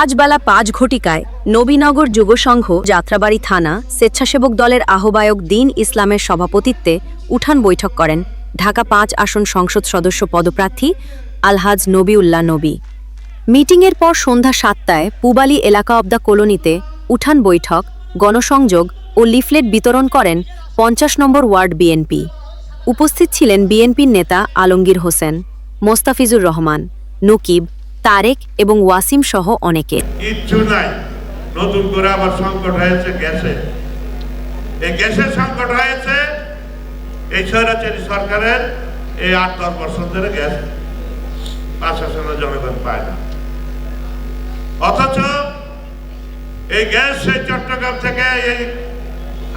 আজ বেলা ৫ ঘটিকায় নবীনগর যুবসংঘ যাত্রাবাড়ি থানা স্বেচ্ছাসেবক দলের আহ্বায়ক দ্বীন ইসলামের সভাপতিত্বে উঠান বৈঠক করেন ঢাকা ৫ আসন সংসদ সদস্য পদপ্রার্থী আলহাজ নবীউল্লাহ নবী। মিটিংয়ের পর সন্ধ্যা ৭টায় পুবালী এলাকা অব দ্য কলোনিতে উঠান বৈঠক, গণসংযোগ ও লিফলেট বিতরণ করেন ৫০ নম্বর ওয়ার্ড বিএনপি। উপস্থিত ছিলেন বিএনপির নেতা আলমগীর হোসেন, মোস্তাফিজুর রহমান, নকিব, তারেক এবং ওয়াসিম সহ অনেকে। কিচ্ছু নাই, নতুন করে আবার সংকট হয়েছে গ্যাসে। এই গ্যাসের সংকট হয়েছে এই স্বৈরাচারী সরকারের এই ৮-১০ বছর ধরে গ্যাস প্রশাসনের জনগণ পায় না। অথচ এই গ্যাস সেই চট্টগ্রাম থেকে এই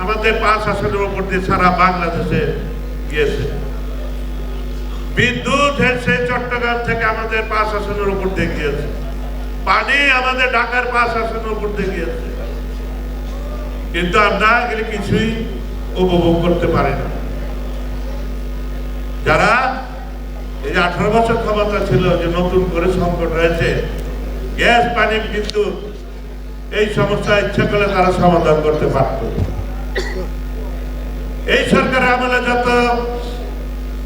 আমাদের ৫ আসনের উপর দিয়ে সারা বাংলাদেশে গিয়েছে। বিদ্যুৎ সেই চট্টগ্রাম থেকে আমাদের ৫ আসনের উপর দিয়ে গিয়েছে। পানি আমাদের ঢাকার ৫ আসনের উপর দিয়ে গিয়েছে। কিন্তু আমরা এগুলি কিছুই উপভোগ করতে পারি না। যারা এই ১৮ বছর ক্ষমতা ছিল, যে নতুন করে সংকট হয়েছে গ্যাস, পানি, বিদ্যুৎ, এই সমস্যা ইচ্ছা করলে তারা সমাধান করতে পারত। এই সরকারের আমলে যত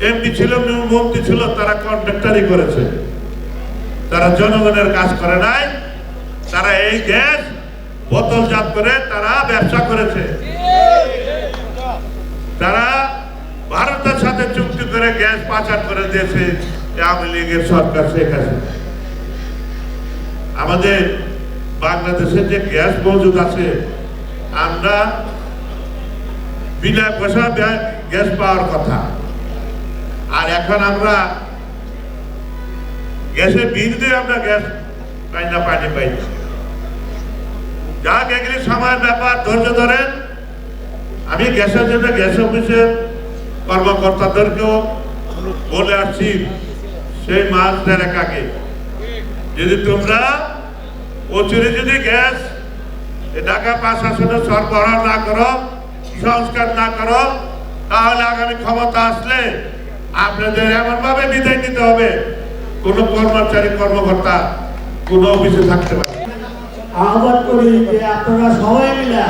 এমপি ছিল, মন্ত্রী ছিল, তারা কন্ট্রাক্টারি করেছে, তারা জনগণের কাজ করে নাই। তারা এই গ্যাস বোতলজাত করে তারা ব্যবসা করেছে। তারা ভারতের সাথে চুক্তি করে গ্যাস পাচার করে দিয়েছে আওয়ামী লীগের সরকার, শেখ হাসিনা। আমাদের বাংলাদেশে যে গ্যাস মজুদ আছে, আমরা বিনা পয়সা গ্যাস পাওয়ার কথা, আর এখন আমরা গ্যাসের বিল দিয়ে আমরা গ্যাস পাই না, পানি পাই না। যাক, এগুলি সময়ের ব্যাপার, ধৈর্য ধরেন। আমি গ্যাসের জন্য গ্যাস অফিসের কর্মকর্তাদেরকেও বলে আসছি সেই মাস দেড়েক আগে, যদি তোমরা প্রচুরে যদি গ্যাস ঢাকা ৫ আসনে সরবরাহ না করো, সংস্কার না করো, তাহলে আগামী ক্ষমতা আসলে আপনাদের এমন ভাবে বিদায় নিতে হবে, কোন কর্মচারী কর্মকর্তা কোন অফিসে থাকতে পারে। আহ্বান করি যে আপনারা সবাই মিলে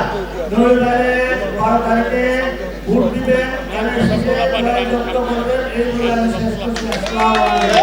রবিবারে ১২ তারিখে ভোট দিবেন, এই বলে আমি শেষ করছি। আসসালামু আলাইকুম।